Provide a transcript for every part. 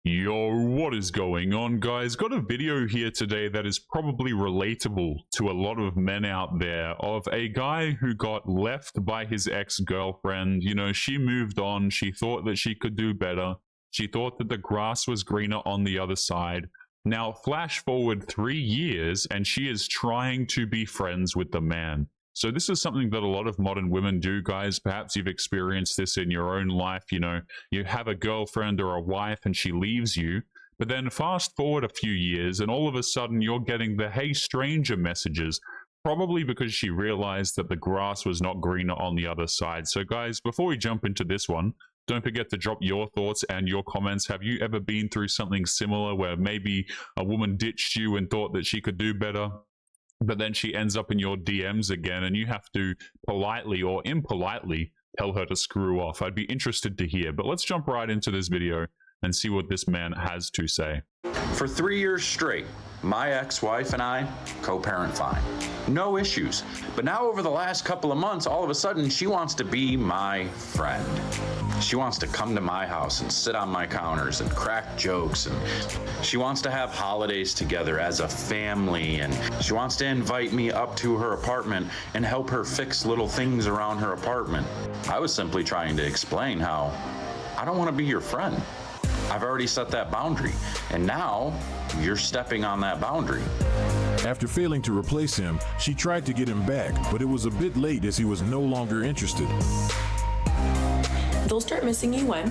Yo, what is going on, guys? Got a video here today that is probably relatable to a lot of men out there, of a guy who got left by his ex-girlfriend. You know, she moved on. She thought that she could do better. She thought that the grass was greener on the other side. Now, flash forward 3 years, and she is trying to be friends with the man. So this is something that a lot of modern women do, guys. Perhaps you've experienced this in your own life. You know, you have a girlfriend or a wife and she leaves you, but then fast forward a few years and all of a sudden you're getting the "hey stranger" messages, probably because she realized that the grass was not greener on the other side. So guys, before we jump into this one, don't forget to drop your thoughts and your comments. Have you ever been through something similar where maybe a woman ditched you and thought that she could do better, but then she ends up in your DMs again and you have to politely or impolitely tell her to screw off? I'd be interested to hear, but let's jump right into this video and see what this man has to say. For 3 years straight, my ex-wife and I co-parent fine. No issues. But now over the last couple of months, all of a sudden, she wants to be my friend. She wants to come to my house and sit on my counters and crack jokes, and she wants to have holidays together as a family, and she wants to invite me up to her apartment and help her fix little things around her apartment. I was simply trying to explain how I don't want to be your friend. I've already set that boundary, and now you're stepping on that boundary. After failing to replace him, she tried to get him back, but it was a bit late as he was no longer interested. They'll start missing you when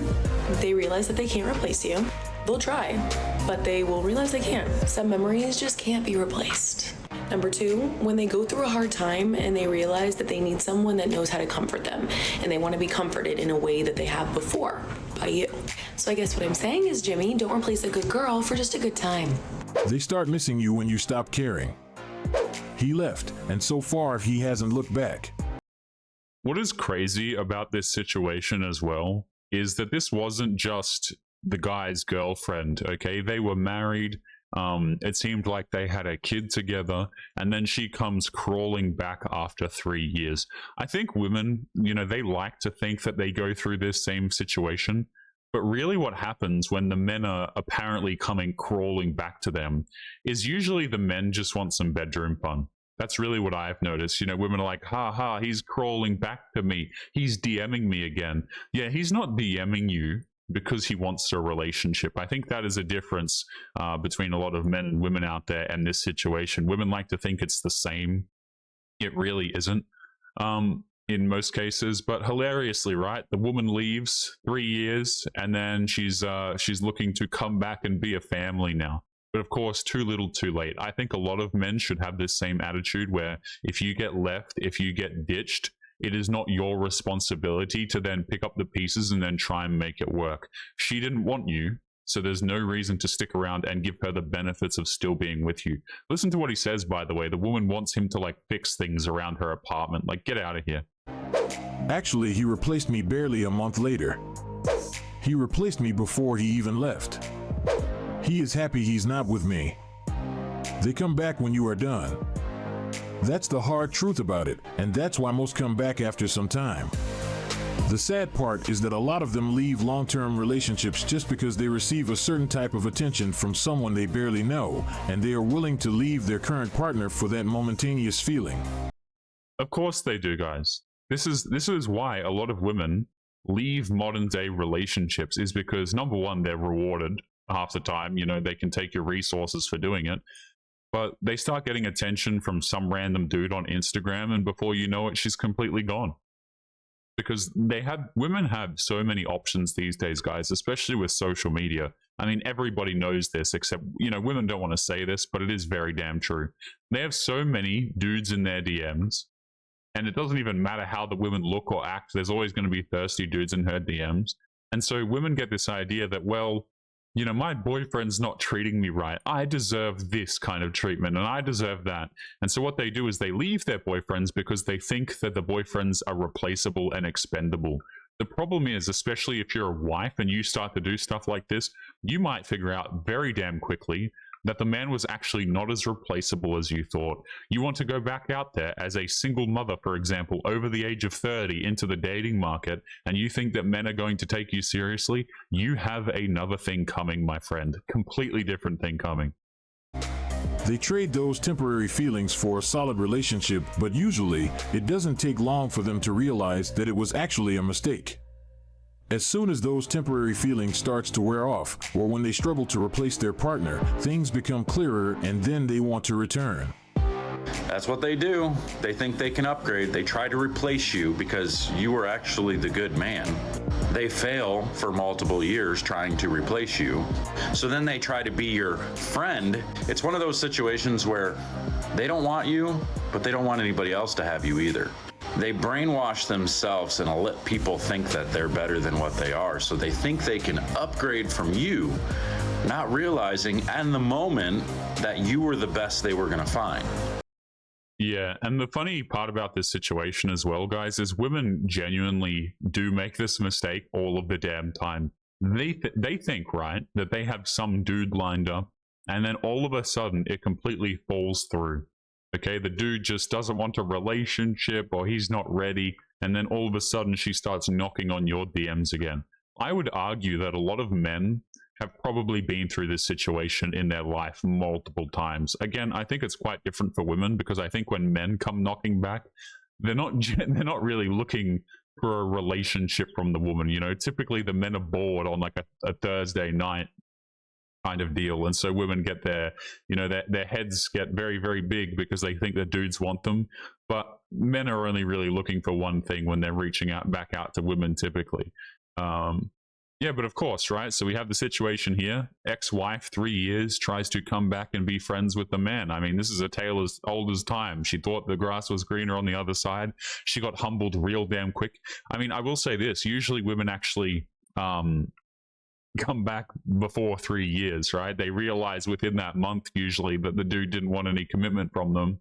they realize that they can't replace you. They'll try, but they will realize they can't. Some memories just can't be replaced. Number 2, when they go through a hard time and they realize that they need someone that knows how to comfort them, and they want to be comforted in a way that they have before by you. So I guess what I'm saying is, Jimmy, don't replace a good girl for just a good time. They start missing you when you stop caring. He left, and so far he hasn't looked back. What is crazy about this situation as well is that this wasn't just the guy's girlfriend, okay? They were married. It seemed like they had a kid together, and then she comes crawling back after 3 years. I think women, you know, they like to think that they go through this same situation, but really what happens when the men are apparently coming crawling back to them is usually the men just want some bedroom fun. That's really what I've noticed. You know, women are like, ha ha, he's crawling back to me. He's DMing me again. Yeah, he's not DMing you because he wants a relationship. I think that is a difference between a lot of men and women out there and this situation. Women like to think it's the same. It really isn't in most cases, but hilariously, right? The woman leaves 3 years and then she's looking to come back and be a family now. But of course, too little, too late. I think a lot of men should have this same attitude where if you get left, if you get ditched, it is not your responsibility to then pick up the pieces and then try and make it work. She didn't want you, so there's no reason to stick around and give her the benefits of still being with you. Listen to what he says, by the way. The woman wants him to like fix things around her apartment. Like, get out of here. Actually, he replaced me barely a month later. He replaced me before he even left. He is happy he's not with me. They come back when you are done. That's the hard truth about it, and that's why most come back after some time. The sad part is that a lot of them leave long-term relationships just because they receive a certain type of attention from someone they barely know, and they are willing to leave their current partner for that momentaneous feeling. Of course they do, guys. This is why a lot of women leave modern-day relationships, is because, number one, they're rewarded half the time. You know, they can take your resources for doing it. But they start getting attention from some random dude on Instagram, and before you know it, she's completely gone. Because women have so many options these days, guys, especially with social media. I mean, everybody knows this, except, you know, women don't want to say this, but it is very damn true. They have so many dudes in their DMs, and it doesn't even matter how the women look or act. There's always going to be thirsty dudes in her DMs. And so women get this idea that, well, you know, my boyfriend's not treating me right. I deserve this kind of treatment and I deserve that. And so what they do is they leave their boyfriends because they think that the boyfriends are replaceable and expendable. The problem is, especially if you're a wife and you start to do stuff like this, you might figure out very damn quickly that the man was actually not as replaceable as you thought. You want to go back out there as a single mother, for example, over the age of 30 into the dating market, and you think that men are going to take you seriously? You have another thing coming, my friend. Completely different thing coming. They trade those temporary feelings for a solid relationship, but usually it doesn't take long for them to realize that it was actually a mistake. As soon as those temporary feelings starts to wear off, or when they struggle to replace their partner, things become clearer and then they want to return. That's what they do. They think they can upgrade. They try to replace you because you were actually the good man. They fail for multiple years trying to replace you. So then they try to be your friend. It's one of those situations where they don't want you, but they don't want anybody else to have you either. They brainwash themselves and let people think that they're better than what they are. So they think they can upgrade from you, not realizing in the moment that you were the best they were going to find. Yeah, and the funny part about this situation as well, guys, is women genuinely do make this mistake all of the damn time. They think, right, that they have some dude lined up, and then all of a sudden it completely falls through. Okay, the dude just doesn't want a relationship, or he's not ready, and then all of a sudden she starts knocking on your DMs again. I would argue that a lot of men have probably been through this situation in their life multiple times. Again, I think it's quite different for women, because I think when men come knocking back, they're not really looking for a relationship from the woman. You know, typically the men are bored on like a Thursday night kind of deal, and so women get their, you know, their heads get very, very big because they think that dudes want them. But men are only really looking for one thing when they're reaching out back out to women typically. Yeah, but of course, right? So we have the situation here. Ex-wife, 3 years, tries to come back and be friends with the man. I mean, this is a tale as old as time. She thought the grass was greener on the other side. She got humbled real damn quick. I mean, I will say this. Usually women actually come back before 3 years, right? They realize within that month usually that the dude didn't want any commitment from them.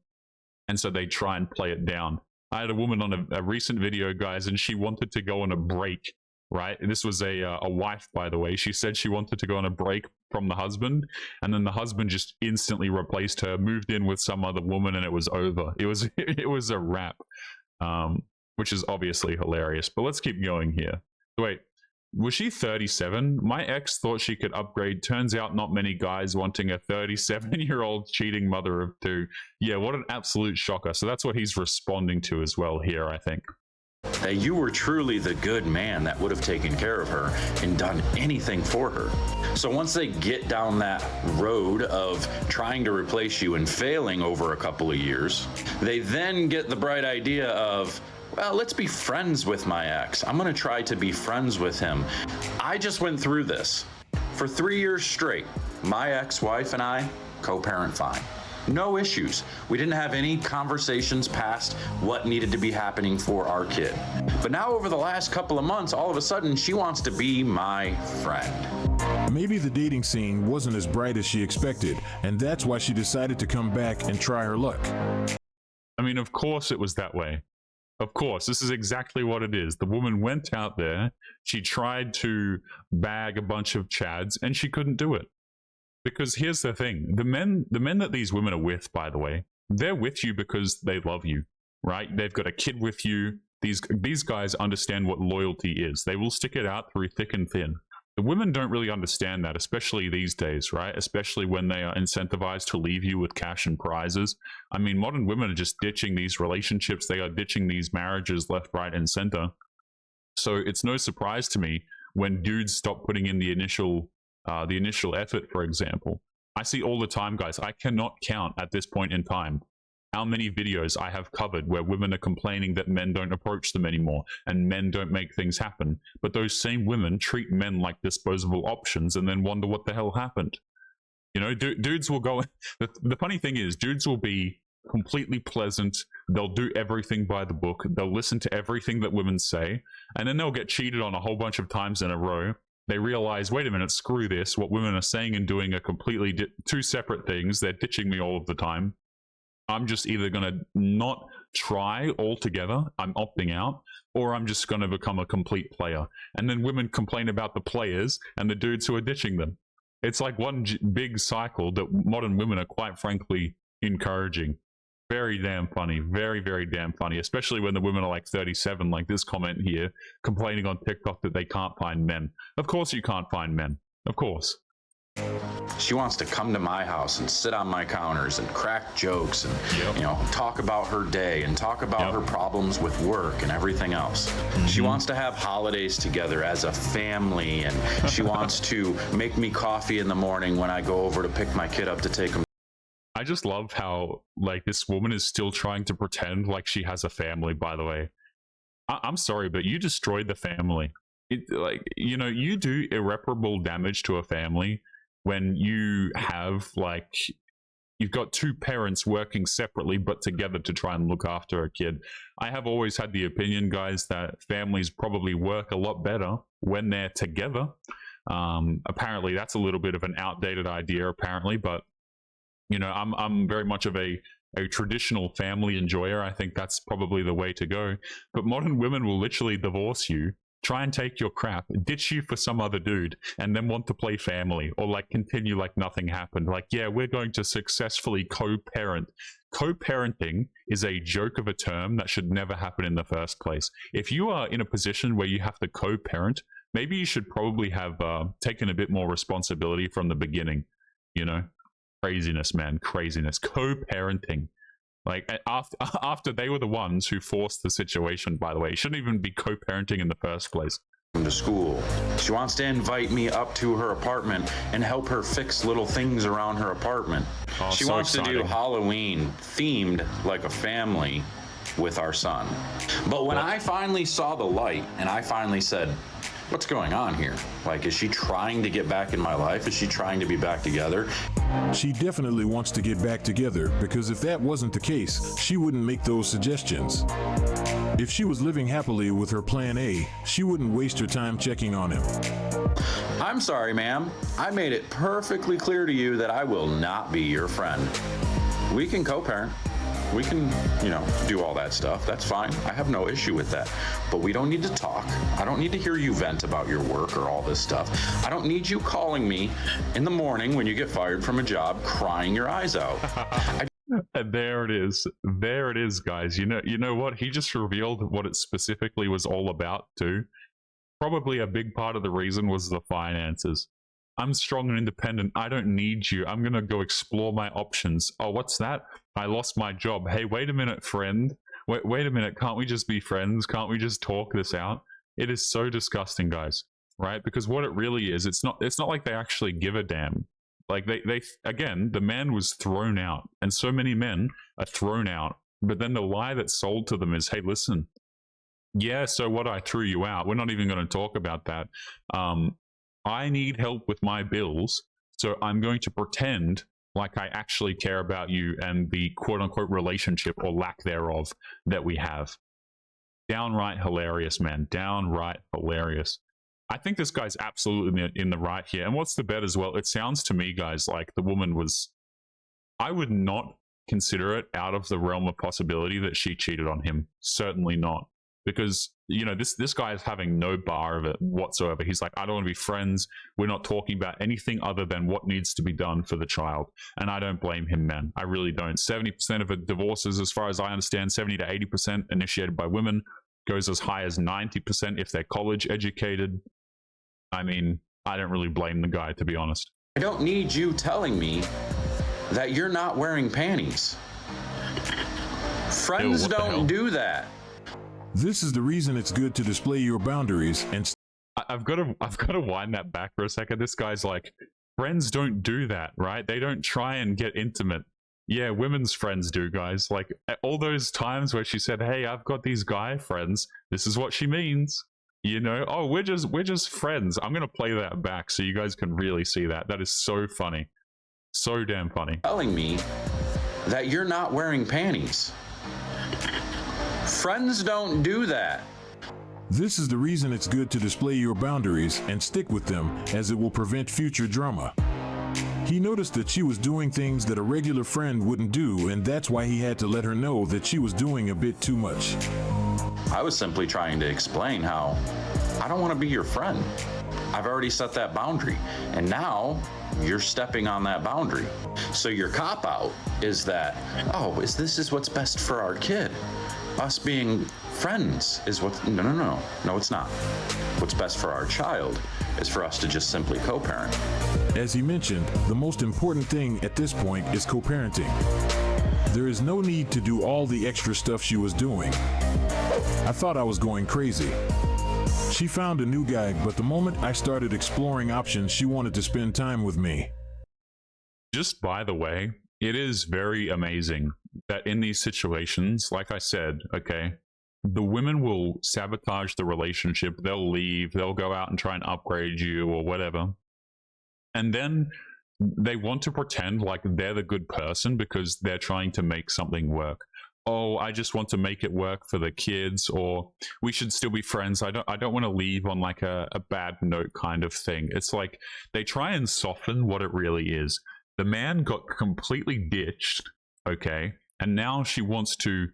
And so they try and play it down. I had a woman on a recent video, guys, and she wanted to go on a break. Right, this was a wife, by the way. She said she wanted to go on a break from the husband, and then the husband just instantly replaced her, moved in with some other woman, and it was over. It was a wrap, which is obviously hilarious. But let's keep going here. Wait, was she 37? My ex thought she could upgrade. Turns out not many guys wanting a 37-year-old cheating mother of two. Yeah, what an absolute shocker. So that's what he's responding to as well here, I think. That you were truly the good man that would have taken care of her and done anything for her. So once they get down that road of trying to replace you and failing over a couple of years, they then get the bright idea of, well, let's be friends with my ex. I'm going to try to be friends with him. I just went through this. For 3 years straight, my ex-wife and I co-parent fine. No issues. We didn't have any conversations past what needed to be happening for our kid. But now over the last couple of months, all of a sudden, she wants to be my friend. Maybe the dating scene wasn't as bright as she expected, and that's why she decided to come back and try her luck. I mean, of course it was that way. Of course, this is exactly what it is. The woman went out there, she tried to bag a bunch of chads, and she couldn't do it. Because here's the thing, the men that these women are with, by the way, they're with you because they love you, right? They've got a kid with you. These guys understand what loyalty is. They will stick it out through thick and thin. The women don't really understand that, especially these days, right? Especially when they are incentivized to leave you with cash and prizes. I mean, modern women are just ditching these relationships. They are ditching these marriages left, right, and center. So it's no surprise to me when dudes stop putting in the initial effort, for example. I see all the time, guys. I cannot count at this point in time how many videos I have covered where women are complaining that men don't approach them anymore and men don't make things happen. But those same women treat men like disposable options and then wonder what the hell happened. You know, dudes will go... The funny thing is, dudes will be completely pleasant. They'll do everything by the book. They'll listen to everything that women say. And then they'll get cheated on a whole bunch of times in a row. They realize, wait a minute, screw this. What women are saying and doing are completely two separate things. They're ditching me all of the time. I'm just either going to not try altogether, I'm opting out, or I'm just going to become a complete player. And then women complain about the players and the dudes who are ditching them. It's like one big cycle that modern women are quite frankly encouraging. Very damn funny. Very, very damn funny, especially when the women are like 37, like this comment here, complaining on TikTok that they can't find men. Of course you can't find men. Of course. She wants to come to my house and sit on my counters and crack jokes and, you know, talk about her day and talk about her problems with work and everything else. She wants to have holidays together as a family, and she wants to make me coffee in the morning when I go over to pick my kid up to take him. I just love how, like, this woman is still trying to pretend like she has a family, by the way. I'm sorry, but you destroyed the family. Like, you know, you do irreparable damage to a family when you have, like, you've got two parents working separately but together to try and look after a kid. I have always had the opinion, guys, that families probably work a lot better when they're together. Apparently that's a little bit of an outdated idea, apparently, but you know, I'm very much of a traditional family enjoyer. I think that's probably the way to go. But modern women will literally divorce you, try and take your crap, ditch you for some other dude, and then want to play family or like continue like nothing happened. Like, yeah, we're going to successfully co-parent. Co-parenting is a joke of a term that should never happen in the first place. If you are in a position where you have to co-parent, maybe you should probably have taken a bit more responsibility from the beginning, you know? Craziness, man, craziness. Co-parenting. Like, after they were the ones who forced the situation, by the way. You shouldn't even be co-parenting in the first place. To school. She wants to invite me up to her apartment and help her fix little things around her apartment. Oh, she so wants to exciting. do Halloween themed like a family with our son. But when I finally saw the light and I finally said, what's going on here? Like, is she trying to get back in my life? Is she trying to be back together? She definitely wants to get back together, because if that wasn't the case, she wouldn't make those suggestions. If she was living happily with her plan A, she wouldn't waste her time checking on him. I'm sorry, ma'am. I made it perfectly clear to you that I will not be your friend. We can co-parent. We can, you know, do all that stuff. That's fine. I have no issue with that. But we don't need to talk. I don't need to hear you vent about your work or all this stuff. I don't need you calling me in the morning when you get fired from a job crying your eyes out. And there it is. There it is, guys. You know what? He just revealed what it specifically was all about too. Probably a big part of the reason was the finances. I'm strong and independent. I don't need you. I'm going to go explore my options. Oh, what's that? I lost my job. Hey, wait a minute, friend. Wait a minute. Can't we just be friends? Can't we just talk this out? It is so disgusting, guys, right? Because what it really is, it's not like they actually give a damn. Like they again, the man was thrown out, and so many men are thrown out. But then the lie that's sold to them is, hey, listen, yeah, so what? I threw you out. We're not even going to talk about that. I need help with my bills, so I'm going to pretend like I actually care about you and the quote-unquote relationship or lack thereof that we have. Downright hilarious, man. Downright hilarious. I think this guy's absolutely in the right here. And what's the bet as well? It sounds to me, guys, like the woman was... I would not consider it out of the realm of possibility that she cheated on him. Certainly not. Because, you know, this guy is having no bar of it whatsoever. He's like, I don't want to be friends. We're not talking about anything other than what needs to be done for the child. And I don't blame him, man. I really don't. 70% of it divorces, as far as I understand, 70 to 80% initiated by women, goes as high as 90% if they're college educated. I mean, I don't really blame the guy, to be honest. I don't need you telling me that you're not wearing panties. Friends don't do that. This is the reason it's good to display your boundaries and I've got to wind that back for a second. This guy's like, friends don't do that, right? They don't try and get intimate. Yeah, women's friends do, guys. Like all those times where she said, hey, I've got these guy friends. This is what she means. You know, oh, we're just friends. I'm going to play that back so you guys can really see that. That is so funny. So damn funny. Telling me that you're not wearing panties. Friends don't do that. this is the reason it's good to display your boundaries and stick with them, as it will prevent future drama. He noticed that she was doing things that a regular friend wouldn't do, and that's why he had to let her know that she was doing a bit too much. I was simply trying to explain how I don't want to be your friend. I've already set that boundary, and now you're stepping on that boundary. So your cop out is that, oh, this is what's best for our kid. Us being friends is what, no, it's not. What's best for our child is for us to just simply co-parent. As he mentioned, the most important thing at this point is co-parenting. There is no need to do all the extra stuff she was doing. I thought I was going crazy. She found a new guy, but the moment I started exploring options, she wanted to spend time with me. Just by the way, it is very amazing that in these situations, like I said, okay, the women will sabotage the relationship. They'll leave. They'll go out and try and upgrade you or whatever. And then they want to pretend like they're the good person because they're trying to make something work. Oh, I just want to make it work for the kids, or we should still be friends. I don't want to leave on like a bad note kind of thing. It's like they try and soften what it really is. The man got completely ditched, okay, and now she wants to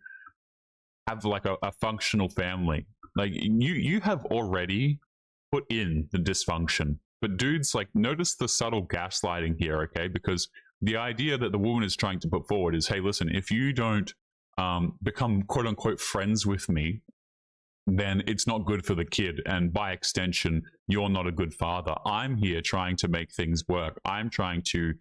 have like a functional family. Like you have already put in the dysfunction. But dudes, like, notice the subtle gaslighting here, okay? Because the idea that the woman is trying to put forward is, hey, listen, if you don't become quote-unquote friends with me, then it's not good for the kid. And by extension, you're not a good father. I'm here trying to make things work. I'm trying to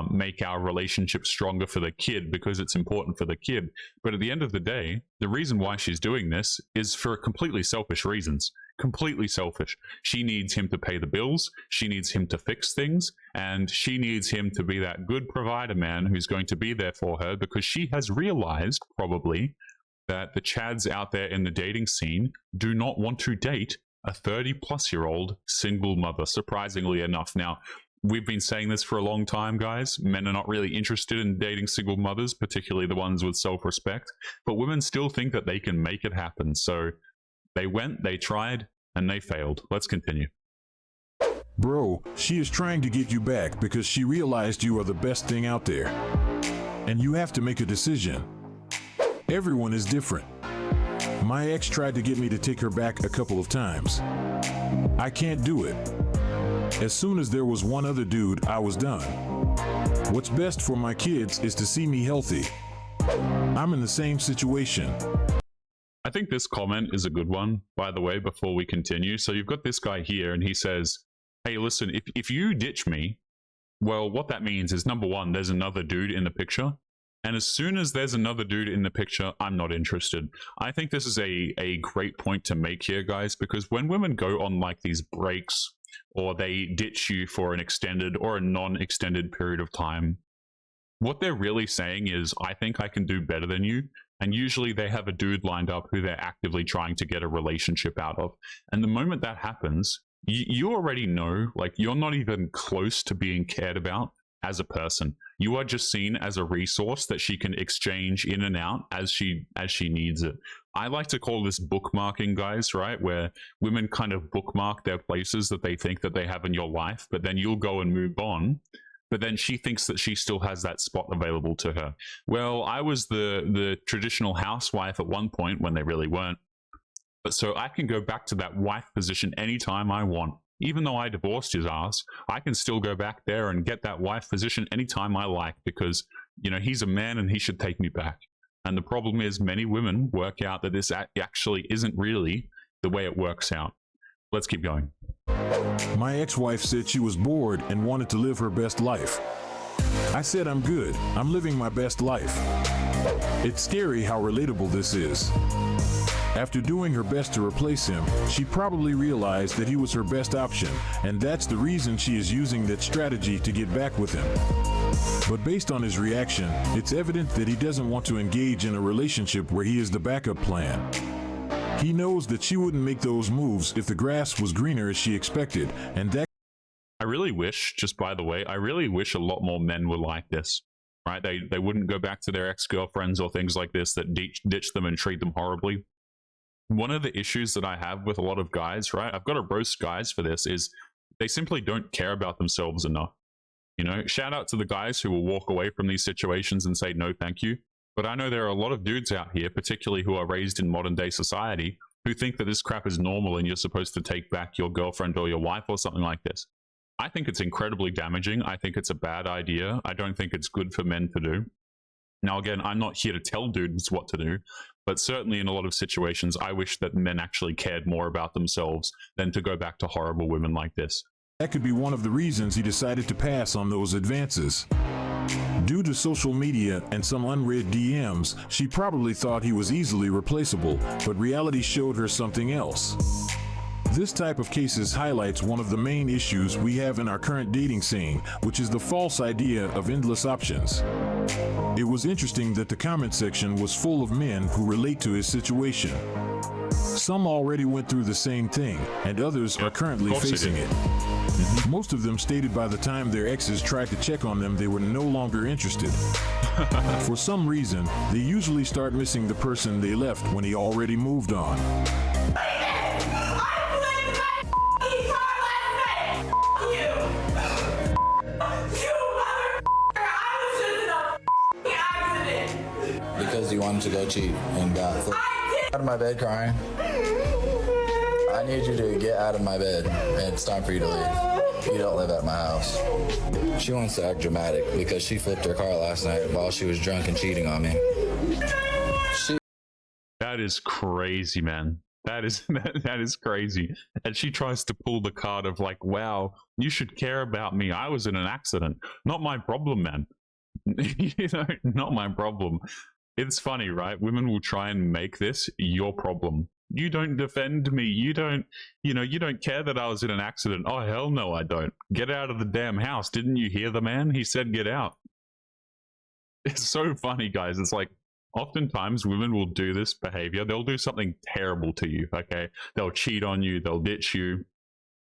make our relationship stronger for the kid because it's important for the kid. But at the end of the day, the reason why she's doing this is for completely selfish reasons. Completely selfish. She needs him to pay the bills. She needs him to fix things. And she needs him to be that good provider man who's going to be there for her because she has realized, probably, that the Chads out there in the dating scene do not want to date a 30-plus-year-old single mother, surprisingly enough. Now, we've been saying this for a long time, guys. Men are not really interested in dating single mothers, particularly the ones with self-respect. But women still think that they can make it happen. So they went, they tried, and they failed. Let's continue. Bro, she is trying to get you back because she realized you are the best thing out there. And you have to make a decision. Everyone is different. My ex tried to get me to take her back a couple of times. I can't do it. As soon as there was one other dude, I was done. What's best for my kids is to see me healthy. I'm in the same situation. I think this comment is a good one, by the way, before we continue. So you've got this guy here, and he says, hey, listen, if you ditch me, well, what that means is, number one, there's another dude in the picture. And as soon as there's another dude in the picture, I'm not interested. I think this is a great point to make here, guys, because when women go on like these breaks, or they ditch you for an extended or a non-extended period of time, what they're really saying is, I think I can do better than you. And usually they have a dude lined up who they're actively trying to get a relationship out of. And the moment that happens, you already know, like, you're not even close to being cared about as a person. You are just seen as a resource that she can exchange in and out as she needs it. I like to call this bookmarking, guys, right? Where women kind of bookmark their places that they think that they have in your life, but then you'll go and move on. But then she thinks that she still has that spot available to her. Well, I was the traditional housewife at one point when they really weren't. But so I can go back to that wife position anytime I want. Even though I divorced his ass, I can still go back there and get that wife position anytime I like because, you know, he's a man and he should take me back. And the problem is many women work out that this actually isn't really the way it works out. Let's keep going. My ex-wife said she was bored and wanted to live her best life. I said I'm good. I'm living my best life. It's scary how relatable this is. After doing her best to replace him, she probably realized that he was her best option, and that's the reason she is using that strategy to get back with him. But based on his reaction, it's evident that he doesn't want to engage in a relationship where he is the backup plan. He knows that she wouldn't make those moves if the grass was greener as she expected, and that... I really wish, just by the way, I really wish a lot more men were like this, right? They wouldn't go back to their ex-girlfriends or things like this that ditch them and treat them horribly. One of the issues that I have with a lot of guys, right? I've got to roast guys for this, is they simply don't care about themselves enough. You know, shout out to the guys who will walk away from these situations and say, no, thank you. But I know there are a lot of dudes out here, particularly who are raised in modern day society, who think that this crap is normal and you're supposed to take back your girlfriend or your wife or something like this. I think it's incredibly damaging. I think it's a bad idea. I don't think it's good for men to do. Now, again, I'm not here to tell dudes what to do, but certainly in a lot of situations, I wish that men actually cared more about themselves than to go back to horrible women like this. That could be one of the reasons he decided to pass on those advances. Due to social media and some unread DMs, she probably thought he was easily replaceable, but reality showed her something else. This type of cases highlights one of the main issues we have in our current dating scene, which is the false idea of endless options. It was interesting that the comment section was full of men who relate to his situation. Some already went through the same thing, and others are currently facing it. Most of them stated by the time their exes tried to check on them, they were no longer interested. For some reason, they usually start missing the person they left when he already moved on. Because you wanted to go cheat and got out of my bed crying. I need you to get out of my bed, and it's time for you to leave. You don't live at my house. She wants to act dramatic because she flipped her car last night while she was drunk and cheating on me. That is crazy, man. That is crazy. And she tries to pull the card of like, wow, you should care about me. I was in an accident. Not my problem, man. You know, not my problem. It's funny, right? Women will try and make this your problem. You don't defend me. You don't care that I was in an accident. Oh, hell no, I don't. Get out of the damn house. Didn't you hear the man? He said get out. It's so funny, guys. It's like, oftentimes women will do this behavior. They'll do something terrible to you, okay? They'll cheat on you. They'll ditch you.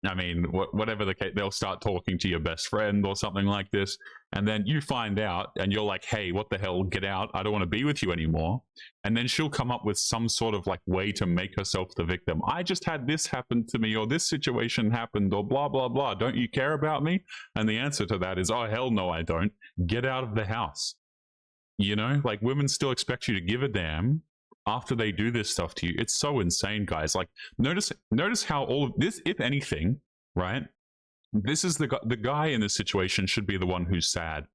I mean, whatever the case, they'll start talking to your best friend or something like this. And then you find out and you're like, hey, what the hell? Get out. I don't want to be with you anymore. And then she'll come up with some sort of like way to make herself the victim. I just had this happen to me, or this situation happened, or blah, blah, blah. Don't you care about me? And the answer to that is, oh, hell no, I don't. Get out of the house. You know, like women still expect you to give a damn after they do this stuff to you. It's so insane, guys. Like, notice how all of this, if anything, right? This is the guy in this situation should be the one who's sad.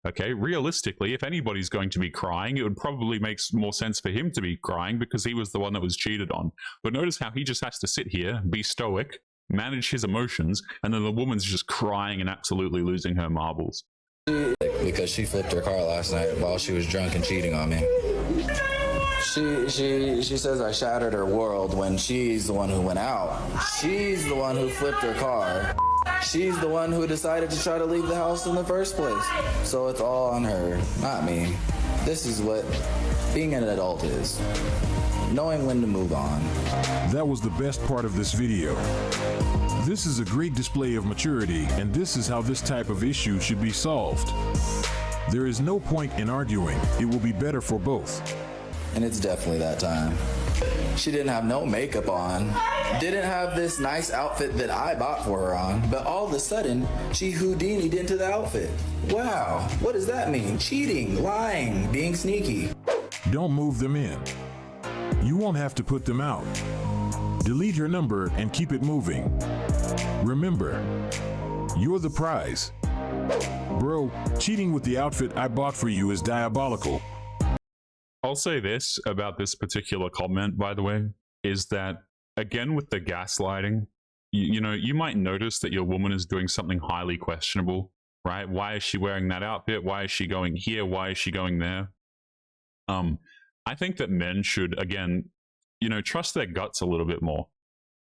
Okay, realistically, if anybody's going to be crying, it would probably make more sense for him to be crying because he was the one that was cheated on. But notice how he just has to sit here, be stoic, manage his emotions, and then the woman's just crying and absolutely losing her marbles. Because she flipped her car last night while she was drunk and cheating on me. She says I shattered her world when she's the one who went out. She's the one who flipped her car. She's the one who decided to try to leave the house in the first place. So it's all on her, not me. This is what being an adult is. Knowing when to move on. That was the best part of this video. This is a great display of maturity, and this is how this type of issue should be solved. There is no point in arguing. It will be better for both. And it's definitely that time. She didn't have no makeup on, didn't have this nice outfit that I bought for her on, but all of a sudden, she Houdini'd into the outfit. Wow, what does that mean? Cheating, lying, being sneaky. Don't move them in. You won't have to put them out. Delete her number and keep it moving. Remember, you're the prize. Bro, cheating with the outfit I bought for you is diabolical. I'll say this about this particular comment, by the way, is that, again, with the gaslighting, you know, you might notice that your woman is doing something highly questionable, right? Why is she wearing that outfit? Why is she going here? Why is she going there? I think that men should, again, you know, trust their guts a little bit more.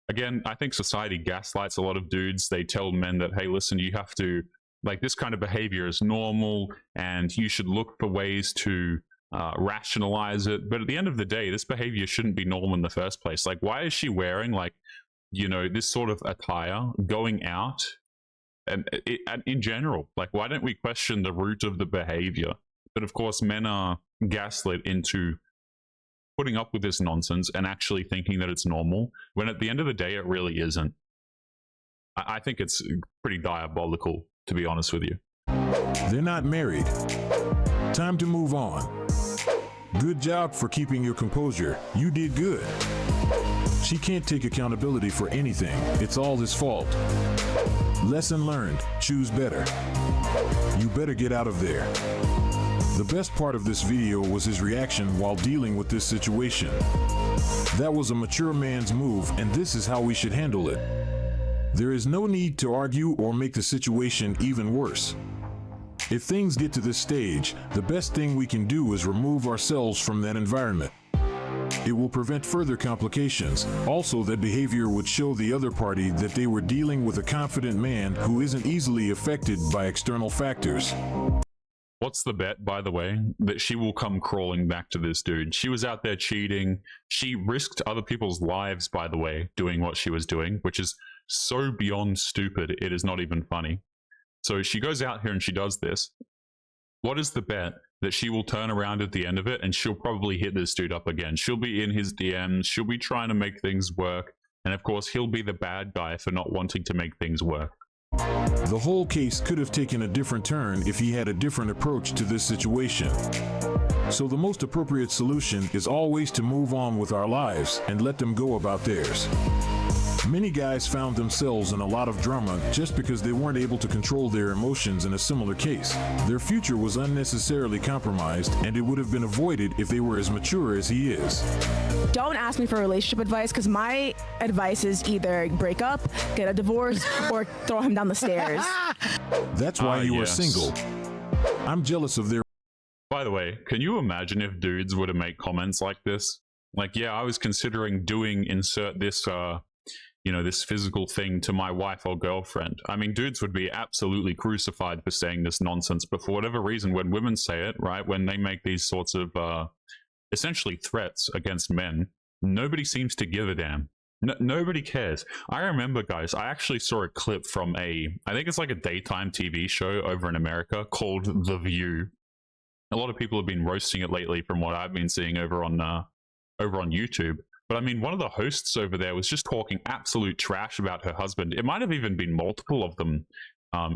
Again, I think society gaslights a lot of dudes. They tell men that, hey, listen, you have to, like, this kind of behavior is normal and you should look for ways to rationalize it. But at the end of the day, this behavior shouldn't be normal in the first place. Like, why is she wearing, like, you know, this sort of attire going out? And in general, like, why don't we question the root of the behavior? But of course, men are gaslit into putting up with this nonsense and actually thinking that it's normal, when at the end of the day, it really isn't. I think it's pretty diabolical, to be honest with you. They're not married. Time to move on. Good job for keeping your composure. You did good. She can't take accountability for anything. It's all his fault. Lesson learned. Choose better. You better get out of there. The best part of this video was his reaction while dealing with this situation. That was a mature man's move, and this is how we should handle it. There is no need to argue or make the situation even worse. If things get to this stage, the best thing we can do is remove ourselves from that environment. It will prevent further complications. Also, that behavior would show the other party that they were dealing with a confident man who isn't easily affected by external factors. What's the bet, by the way, that she will come crawling back to this dude? She was out there cheating. She risked other people's lives, by the way, doing what she was doing, which is so beyond stupid, it is not even funny. So she goes out here and she does this. What is the bet that she will turn around at the end of it and she'll probably hit this dude up again? She'll be in his DMs. She'll be trying to make things work. And of course, he'll be the bad guy for not wanting to make things work. The whole case could have taken a different turn if he had a different approach to this situation. So the most appropriate solution is always to move on with our lives and let them go about theirs. Many guys found themselves in a lot of drama just because they weren't able to control their emotions in a similar case. Their future was unnecessarily compromised, and it would have been avoided if they were as mature as he is. Don't ask me for relationship advice, because my advice is either break up, get a divorce, or throw him down the stairs. That's why you are single. I'm jealous of their... By the way, can you imagine if dudes were to make comments like this? Like, yeah, I was considering doing insert this, this physical thing to my wife or girlfriend. I mean, dudes would be absolutely crucified for saying this nonsense, but for whatever reason, when women say it, right, when they make these sorts of essentially threats against men, nobody seems to give a damn. Nobody cares. I remember, guys, I actually saw a clip from I think it's like a daytime TV show over in America called The View. A lot of people have been roasting it lately from what I've been seeing over on YouTube. But I mean, one of the hosts over there was just talking absolute trash about her husband. It might have even been multiple of them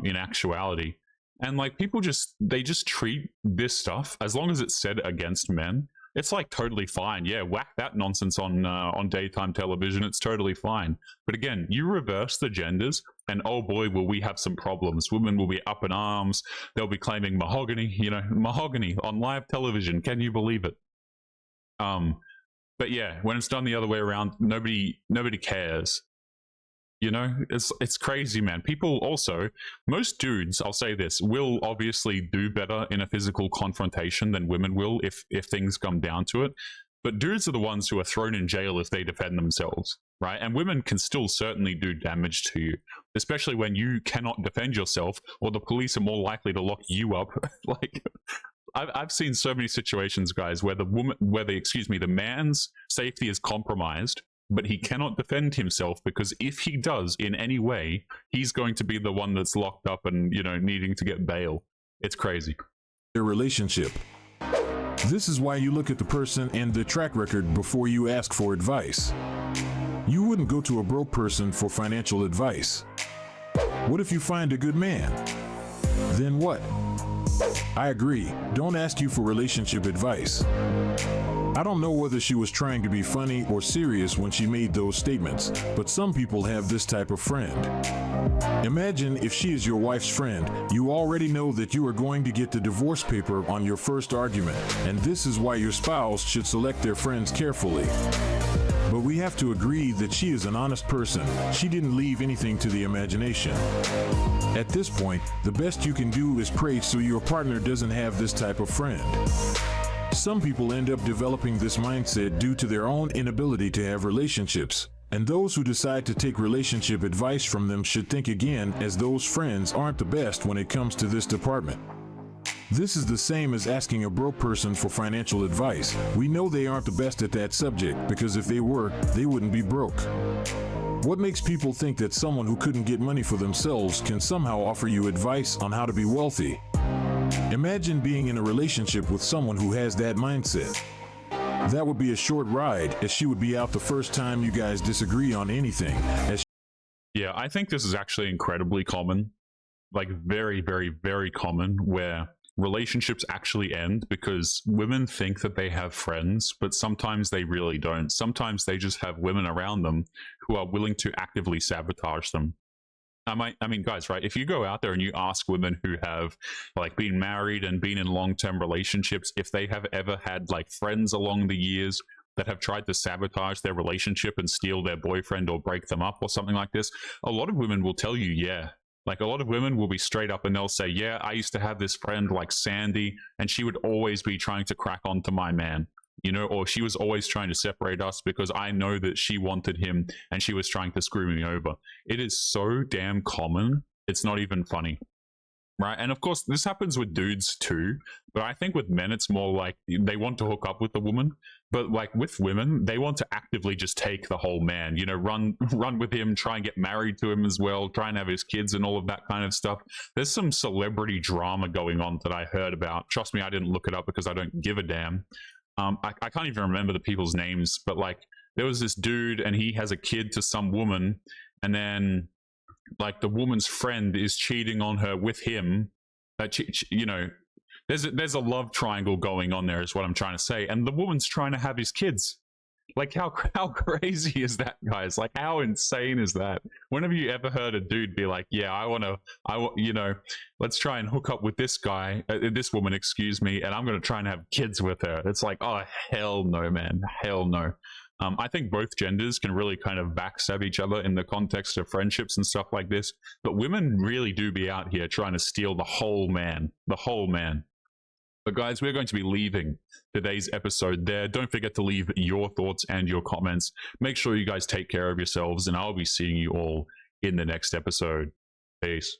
in actuality. And like, people they just treat this stuff, as long as it's said against men, it's like totally fine. Yeah, whack that nonsense on daytime television. It's totally fine. But again, you reverse the genders and oh boy, will we have some problems. Women will be up in arms. They'll be claiming mahogany, mahogany on live television. Can you believe it? But yeah, when it's done the other way around, nobody cares. It's crazy, man. People also, most dudes, I'll say this, will obviously do better in a physical confrontation than women will if things come down to it. But dudes are the ones who are thrown in jail if they defend themselves, right? And women can still certainly do damage to you, especially when you cannot defend yourself, or the police are more likely to lock you up. Like, I've seen so many situations, guys, where the man's safety is compromised, but he cannot defend himself because if he does in any way, he's going to be the one that's locked up and, needing to get bail. It's crazy. Their relationship. This is why you look at the person and the track record before you ask for advice. You wouldn't go to a broke person for financial advice. What if you find a good man? Then what? I agree. Don't ask you for relationship advice. I don't know whether she was trying to be funny or serious when she made those statements, but some people have this type of friend. Imagine if she is your wife's friend, you already know that you are going to get the divorce paper on your first argument, and this is why your spouse should select their friends carefully. But we have to agree that she is an honest person. She didn't leave anything to the imagination. At this point, the best you can do is pray so your partner doesn't have this type of friend. Some people end up developing this mindset due to their own inability to have relationships. And those who decide to take relationship advice from them should think again, as those friends aren't the best when it comes to this department. This is the same as asking a broke person for financial advice. We know they aren't the best at that subject, because if they were, they wouldn't be broke. What makes people think that someone who couldn't get money for themselves can somehow offer you advice on how to be wealthy? Imagine being in a relationship with someone who has that mindset. That would be a short ride, as she would be out the first time you guys disagree on anything. Yeah, I think this is actually incredibly common. Like very, very, very common, where relationships actually end because women think that they have friends, but sometimes they really don't. Sometimes they just have women around them who are willing to actively sabotage them. I mean, guys, right? If you go out there and you ask women who have like been married and been in long-term relationships, if they have ever had like friends along the years that have tried to sabotage their relationship and steal their boyfriend or break them up or something like this, a lot of women will tell you, yeah. Like a lot of women will be straight up and they'll say, yeah, I used to have this friend like Sandy, and she would always be trying to crack onto my man. You know, or she was always trying to separate us because I know that she wanted him and she was trying to screw me over. It is so damn common. It's not even funny. Right. And of course, this happens with dudes too. But I think with men, it's more like they want to hook up with the woman. But like with women, they want to actively just take the whole man, you know, run with him, try and get married to him as well, try and have his kids and all of that kind of stuff. There's some celebrity drama going on that I heard about. Trust me, I didn't look it up because I don't give a damn. I can't even remember the people's names, but like there was this dude and he has a kid to some woman, and then like the woman's friend is cheating on her with him. You know, there's a love triangle going on there is what I'm trying to say. And the woman's trying to have his kids. Like how crazy is that, guys? Like how insane is that? When have you ever heard a dude be like, yeah, you know, let's try and hook up with this guy, this woman, excuse me, and I'm going to try and have kids with her. It's like, oh, hell no, man. Hell no. I think both genders can really kind of backstab each other in the context of friendships and stuff like this. But women really do be out here trying to steal the whole man. The whole man. But guys, we're going to be leaving today's episode there. Don't forget to leave your thoughts and your comments. Make sure you guys take care of yourselves, and I'll be seeing you all in the next episode. Peace.